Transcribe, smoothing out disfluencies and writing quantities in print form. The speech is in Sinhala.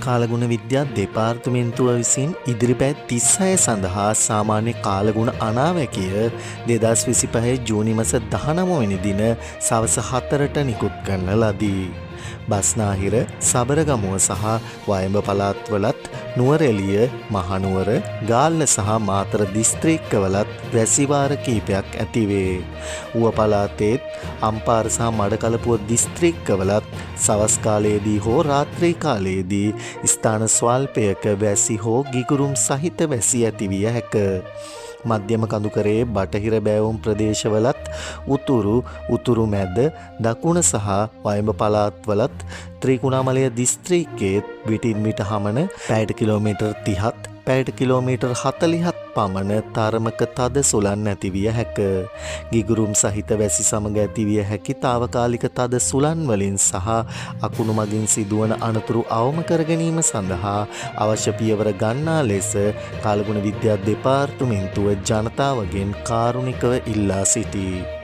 කාලගුණ විද්‍යා දෙපාර්තමේන්තුව විසින් ඉදිරිපැත් 36 සඳහා සාමාන්‍ය කාලගුණ අනාවැකිය 2025 ජූනි මාස 19 වෙනි දින සවස 4ට නිකුත් කරන ලදී. බස්නාහිර, සබරගමුව සහ වයඹ පළාත්වලත්, නුවරඑළිය, මහනුවර, ගාල්ල සහ මාතර දිස්ත්‍රික්කවලත් වැසිවාර කීපයක් ඇතිවේ. ඌව පළාතේත් අම්පාර සහ මඩකලපුව දිස්ත්‍රික්කවලත් සවස් කාලයේදී හෝ රාත්‍රී කාලයේදී ස්ථාන ස්වල්පයක වැසි හෝ ගිගුරුම් සහිත වැසි ඇතිවිය හැක. මධ්‍යම කඳුකරයේ බටහිර බෑවුම් ප්‍රදේශවලත් උතුරු මැද දකුණ සහ වයඹ පළාත්වලත් ත්‍රිකුණාමලය දිස්ත්‍රික්කයේත් විටින් විට හමන පැයට කිලෝමීටර් 30ත් පැයට කිලෝමීටර් 40ත් පමණ තරමක තද සුළං ඇතිවිය හැක. ගිගුරුම් සහිත වැසි සමග ඇතිවිය හැකි తాවකාලික තද සුළං වලින් සහ අකුණු මගින් සිදුවන අනතුරු අවම කර ගැනීම සඳහා අවශ්‍ය පියවර ගන්නා ලෙස කාලගුණ විද්‍යා දෙපාර්තමේන්තුව ජනතාවගෙන් කාරුණිකව ඉල්ලා සිටී.